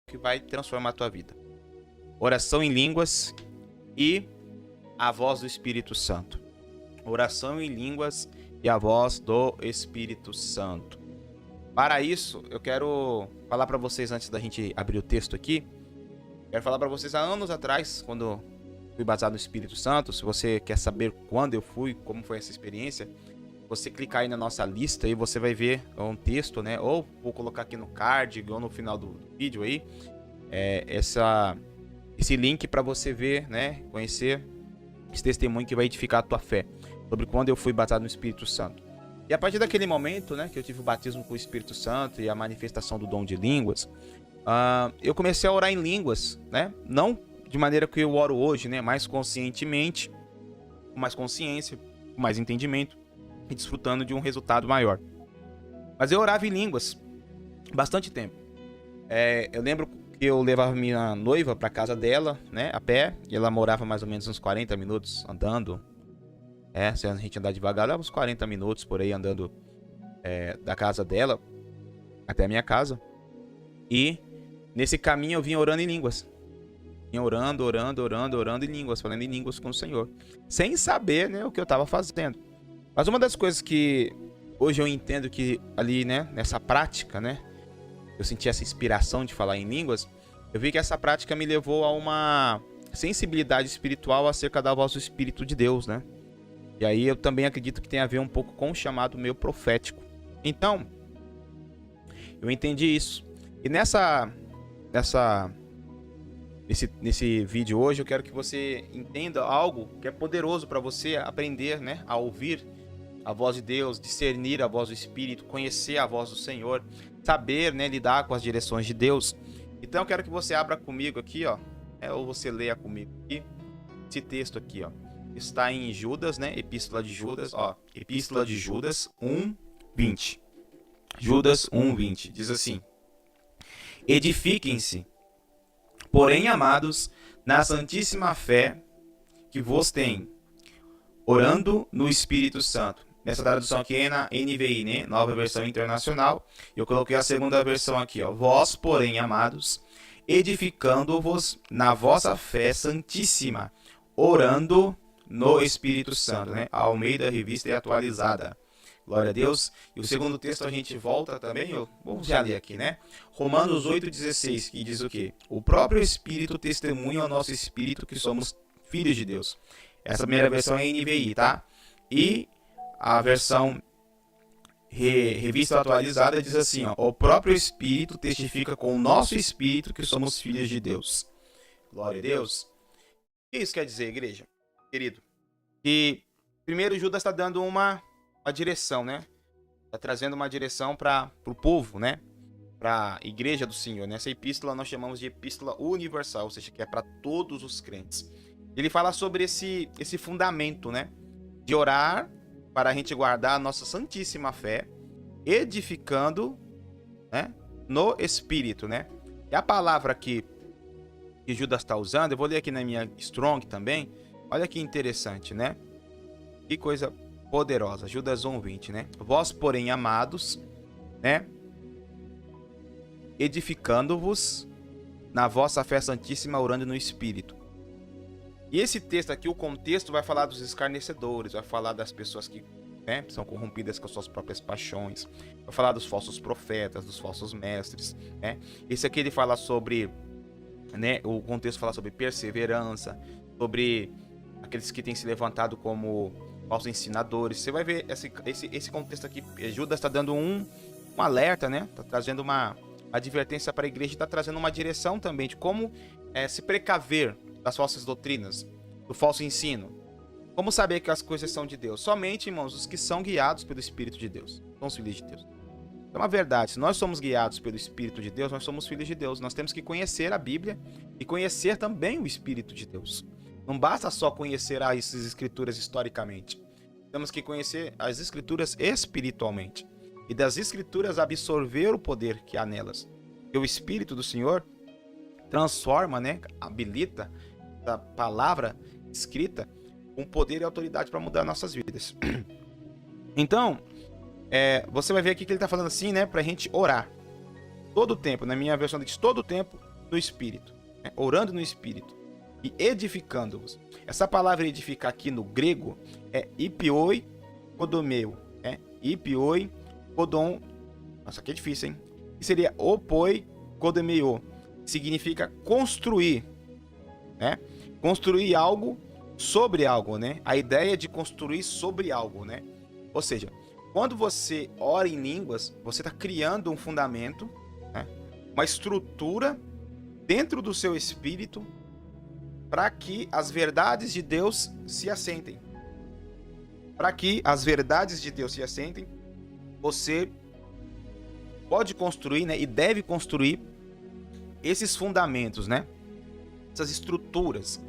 que vai transformar a tua vida. Oração em línguas e a voz do Espírito Santo. Oração em línguas e a voz do Espírito Santo. Para isso, eu quero falar para vocês, antes da gente abrir o texto aqui, quero falar para vocês, há anos atrás, quando fui batizado no Espírito Santo, se você quer saber quando eu fui, como foi essa experiência, você clicar aí na nossa lista e você vai ver um texto, né? Ou vou colocar aqui no card ou no final do vídeo aí, esse link para você ver, né? Conhecer esse testemunho que vai edificar a tua fé, sobre quando eu fui batizado no Espírito Santo. E a partir daquele momento, né, que eu tive o batismo com o Espírito Santo e a manifestação do dom de línguas, eu comecei a orar em línguas, né? Não de maneira que eu oro hoje, né? Mais conscientemente, com mais consciência, com mais entendimento e desfrutando de um resultado maior. Mas eu orava em línguas bastante tempo. Eu lembro que eu levava minha noiva para casa dela, né, a pé, e ela morava mais ou menos uns 40 minutos andando. Se a gente andar devagar, leva uns 40 minutos por aí andando da casa dela até a minha casa. E nesse caminho eu vinha orando em línguas. Vinha orando em línguas, falando em línguas com o Senhor, sem saber, né, o que eu estava fazendo. Mas uma das coisas que hoje eu entendo que ali, né, nessa prática, né, eu senti essa inspiração de falar em línguas, eu vi que essa prática me levou a uma sensibilidade espiritual acerca da voz do Espírito de Deus, né? E aí eu também acredito que tem a ver um pouco com o chamado meu profético. Então, eu entendi isso. E nesse vídeo hoje eu quero que você entenda algo que é poderoso para você aprender, né, a ouvir a voz de Deus, discernir a voz do Espírito, conhecer a voz do Senhor, saber, né, lidar com as direções de Deus. Então eu quero que você abra comigo aqui, ó, ou você leia comigo aqui, esse texto aqui, ó, está em Judas, né, Epístola de Judas, ó, Epístola de Judas 1:20. Judas 1:20 diz assim: edifiquem-se, porém, amados, na santíssima fé que vos tem, orando no Espírito Santo. Nessa tradução aqui é na NVI, né? Nova Versão Internacional. Eu coloquei a segunda versão aqui, ó. Vós, porém, amados, edificando-vos na vossa fé santíssima, orando no Espírito Santo, né? A Almeida Revista e Atualizada. Glória a Deus. E o segundo texto a gente volta também, vamos já ler aqui, né? Romanos 8:16, que diz o quê? O próprio Espírito testemunha ao nosso espírito que somos filhos de Deus. Essa primeira versão é NVI, tá? E a versão Revista Atualizada diz assim, ó: o próprio Espírito testifica com o nosso espírito que somos filhos de Deus. Glória a Deus. O que isso quer dizer, igreja? Querido, que primeiro Judas está dando uma direção, né? Está trazendo uma direção para o povo, né? Para a igreja do Senhor. Nessa epístola nós chamamos de epístola universal, ou seja, que é para todos os crentes. Ele fala sobre esse fundamento, né? De orar para a gente guardar a nossa santíssima fé, edificando, né, no Espírito, né? E a palavra que Judas está usando, eu vou ler aqui na minha Strong também. Olha que interessante, né? Que coisa poderosa. Judas 1:20, né? Vós, porém, amados, né, edificando-vos na vossa fé santíssima, orando no Espírito. E esse texto aqui, o contexto vai falar dos escarnecedores, vai falar das pessoas que, né, são corrompidas com as suas próprias paixões, vai falar dos falsos profetas, dos falsos mestres, né? Esse aqui ele fala sobre, né, o contexto fala sobre perseverança, sobre aqueles que têm se levantado como falsos ensinadores. Você vai ver esse contexto aqui. Judas está dando um alerta, né? Está trazendo uma advertência para a igreja, está trazendo uma direção também de como se precaver das falsas doutrinas, do falso ensino. Como saber que as coisas são de Deus? Somente, irmãos, os que são guiados pelo Espírito de Deus são os filhos de Deus. É uma verdade. Se nós somos guiados pelo Espírito de Deus, nós somos filhos de Deus. Nós temos que conhecer a Bíblia e conhecer também o Espírito de Deus. Não basta só conhecer as Escrituras historicamente. Temos que conhecer as Escrituras espiritualmente. E das Escrituras absorver o poder que há nelas. E o Espírito do Senhor transforma, né, habilita a palavra escrita com poder e autoridade para mudar nossas vidas. Então, você vai ver aqui que ele está falando assim, né, para a gente orar. Todo o tempo, na minha versão diz todo o tempo, no Espírito, né? Orando no Espírito e edificando-vos. Essa palavra edificar aqui no grego é ipioi kodomeu, né? Ipioi kodon. Nossa, aqui é difícil, hein? Que seria opoi kodomeo. Significa construir, né? Construir algo sobre algo, né? A ideia de construir sobre algo, né? Ou seja, quando você ora em línguas, você está criando um fundamento, né? Uma estrutura dentro do seu espírito para que as verdades de Deus se assentem. Para que as verdades de Deus se assentem, você pode construir, né? E deve construir esses fundamentos, né? Essas estruturas,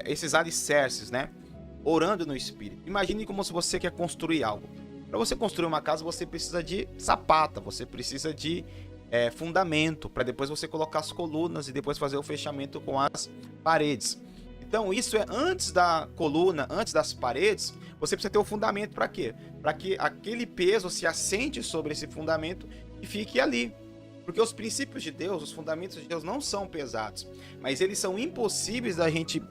esses alicerces, né? Orando no Espírito. Imagine como se você quer construir algo. Para você construir uma casa, você precisa de sapata, você precisa de fundamento, para depois você colocar as colunas e depois fazer o fechamento com as paredes. Então isso é antes da coluna, antes das paredes, você precisa ter o fundamento para quê? Para que aquele peso se assente sobre esse fundamento e fique ali. Porque os princípios de Deus, os fundamentos de Deus não são pesados, mas eles são impossíveis da gente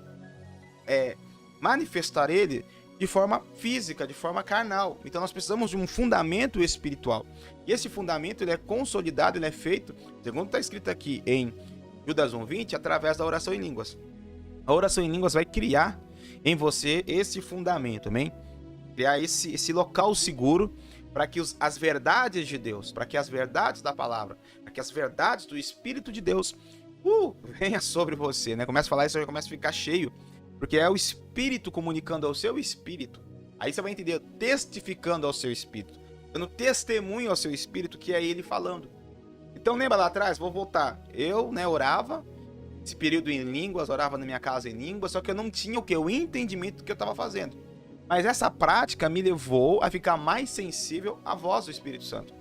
manifestar ele de forma física, de forma carnal. Então nós precisamos de um fundamento espiritual. E esse fundamento ele é consolidado, ele é feito, segundo está escrito aqui em Judas 1:20, através da oração em línguas. A oração em línguas vai criar em você esse fundamento, amém? Criar esse local seguro para que as verdades de Deus, para que as verdades da palavra, para que as verdades do Espírito de Deus venha sobre você, né? Começa a falar isso, aí começa a ficar cheio, porque é o Espírito comunicando ao seu Espírito. Aí você vai entender, testificando ao seu Espírito, dando testemunho ao seu Espírito que é ele falando. Então lembra lá atrás, vou voltar, eu, né, orava, esse período em línguas, orava na minha casa em línguas, só que eu não tinha o que? O entendimento do que eu estava fazendo. Mas essa prática me levou a ficar mais sensível à voz do Espírito Santo.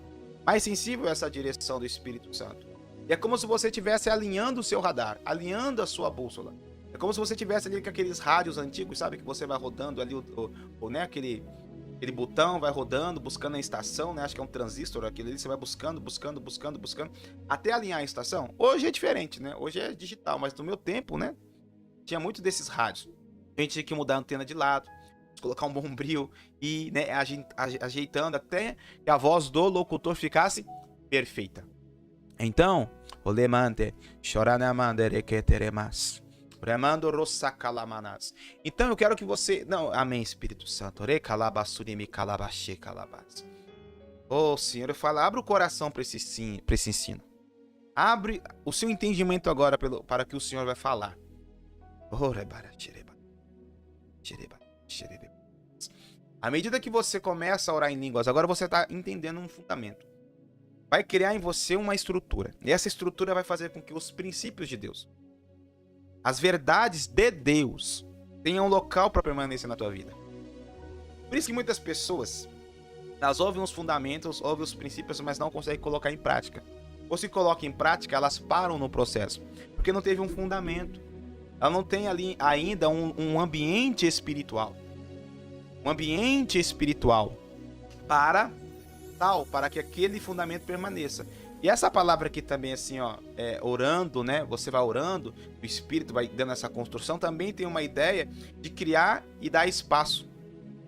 Mais sensível a essa direção do Espírito Santo. E é como se você estivesse alinhando o seu radar, alinhando a sua bússola. É como se você estivesse ali com aqueles rádios antigos, sabe? Que você vai rodando ali, né? Aquele botão vai rodando, buscando a estação, né? Acho que é um transistor aquele ali. Você vai buscando, até alinhar a estação. Hoje é diferente, né? Hoje é digital, mas no meu tempo, né? Tinha muito desses rádios. A gente tinha que mudar a antena de lado, colocar um bombril e, né, ajeitando até que a voz do locutor ficasse perfeita. Então, o lemante, choranamandere remando rossacalamanas. Então eu quero que você, não, amém, Espírito Santo. Oh, Senhor, eu falo, abre o coração para esse ensino. Abre o seu entendimento agora para que o Senhor vai falar. À medida que você começa a orar em línguas, agora você está entendendo um fundamento. Vai criar em você uma estrutura. E essa estrutura vai fazer com que os princípios de Deus, as verdades de Deus, tenham um local para permanecer na tua vida. Por isso que muitas pessoas, elas ouvem os fundamentos, ouvem os princípios, mas não conseguem colocar em prática. Ou se colocam em prática, elas param no processo, porque não teve um fundamento. Ela não tem ali ainda um ambiente espiritual. Um ambiente espiritual para que aquele fundamento permaneça. E essa palavra aqui também, assim, ó, orando, né? Você vai orando, o Espírito vai dando essa construção, também tem uma ideia de criar e dar espaço.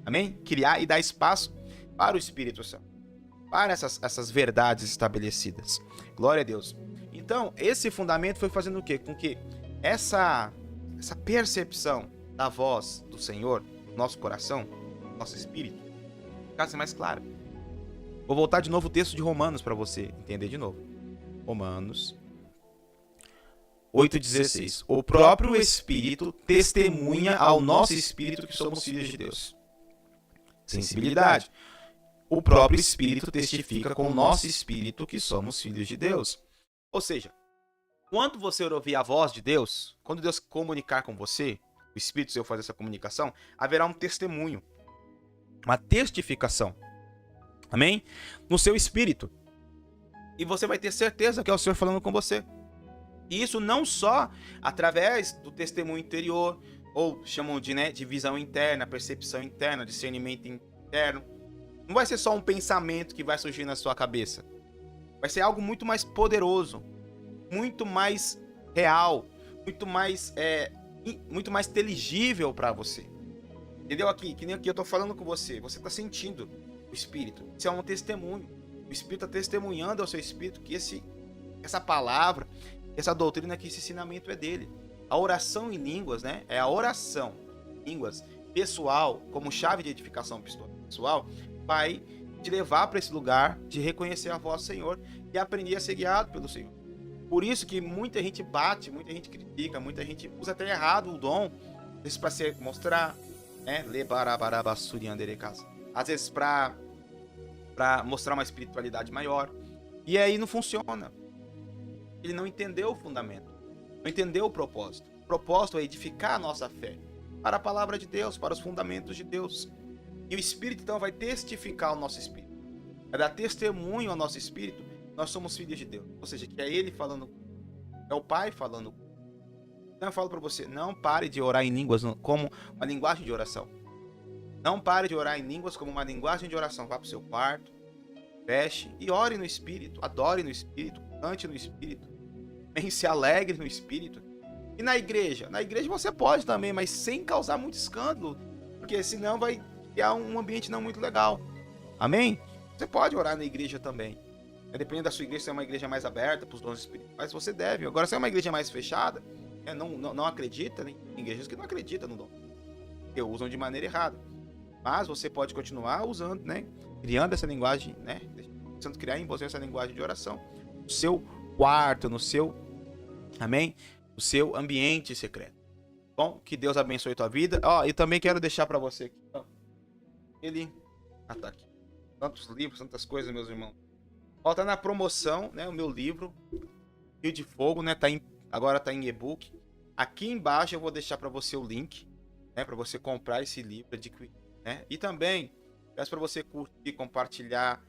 Amém? Criar e dar espaço para o Espírito Santo, para essas verdades estabelecidas. Glória a Deus. Então, esse fundamento foi fazendo o quê? Com que essa percepção da voz do Senhor, nosso coração, nosso espírito, ficasse mais clara. Vou voltar de novo o texto de Romanos para você entender de novo. Romanos 8,16. O próprio Espírito testemunha ao nosso espírito que somos filhos de Deus. Sensibilidade. O próprio Espírito testifica com o nosso espírito que somos filhos de Deus. Ou seja, quando você ouvir a voz de Deus, quando Deus comunicar com você, o Espírito Seu fazer essa comunicação, haverá um testemunho, uma testificação. Amém? No seu espírito. E você vai ter certeza que é o Senhor falando com você. E isso não só através do testemunho interior, ou chamam de visão interna, percepção interna, discernimento interno. Não vai ser só um pensamento que vai surgir na sua cabeça. Vai ser algo muito mais poderoso, muito mais real, muito mais inteligível para você. Entendeu? Aqui, que nem aqui eu tô falando com você, você tá sentindo o Espírito. Isso é um testemunho. O Espírito está testemunhando ao seu Espírito que essa palavra, essa doutrina, que esse ensinamento é dele. A oração em línguas, né? É a oração em línguas pessoal, como chave de edificação pessoal, vai te levar para esse lugar de reconhecer a voz do Senhor e aprender a ser guiado pelo Senhor. Por isso que muita gente bate, muita gente critica, muita gente usa até errado o dom, às vezes para se mostrar, né? Às vezes para mostrar uma espiritualidade maior. E aí não funciona. Ele não entendeu o fundamento, não entendeu o propósito. O propósito é edificar a nossa fé para a palavra de Deus, para os fundamentos de Deus. E o Espírito então vai testificar o nosso espírito, vai dar testemunho ao nosso espírito. Nós somos filhos de Deus, ou seja, que é Ele falando, é o Pai falando. Então eu falo para você, não pare de orar em línguas como uma linguagem de oração. Não pare de orar em línguas como uma linguagem de oração. Vá para o seu quarto, feche e ore no Espírito, adore no Espírito, cante no Espírito, se alegre no Espírito. E na igreja você pode também, mas sem causar muito escândalo, porque senão vai criar um ambiente não muito legal. Amém? Você pode orar na igreja também. Dependendo da sua igreja, se é uma igreja mais aberta para os dons espirituais, você deve. Agora, se é uma igreja mais fechada, não acredita, tem igrejas que não acreditam no dom, que usam de maneira errada. Mas você pode continuar usando, né? Criando essa linguagem, né? Tentando criar em você essa linguagem de oração. No seu quarto, no seu... Amém? No seu ambiente secreto. Bom, que Deus abençoe a tua vida. E também quero deixar para você aqui, tá aqui. Tantos livros, tantas coisas, meus irmãos. Tá na promoção, né? O meu livro, Rio de Fogo, né? Agora tá em e-book. Aqui embaixo eu vou deixar para você o link, né? Para você comprar esse livro, adquirir, né? E também peço para você curtir, compartilhar,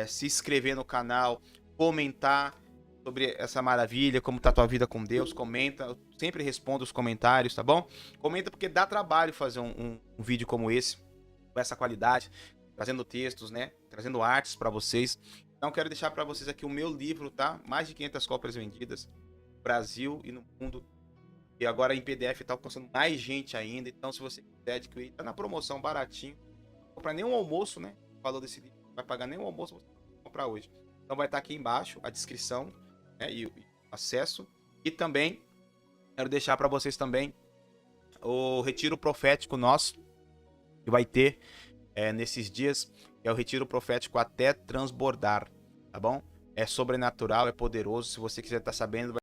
se inscrever no canal, comentar sobre essa maravilha, como tá a tua vida com Deus. Comenta, eu sempre respondo os comentários, tá bom? Comenta, porque dá trabalho fazer um vídeo como esse, com essa qualidade, trazendo textos, né? Trazendo artes para vocês. Então quero deixar para vocês aqui o meu livro, tá? Mais de 500 cópias vendidas no Brasil e no mundo. E agora em PDF tá alcançando mais gente ainda. Então se você quiser adquirir, tá na promoção, baratinho. Não comprar nenhum almoço, né? Falou desse livro, não vai pagar nenhum almoço, você vai comprar hoje. Então vai estar aqui embaixo a descrição, né? E o acesso. E também quero deixar para vocês também o retiro profético nosso, que vai ter nesses dias. É o retiro profético Até Transbordar, tá bom? É sobrenatural, é poderoso. Se você quiser estar sabendo,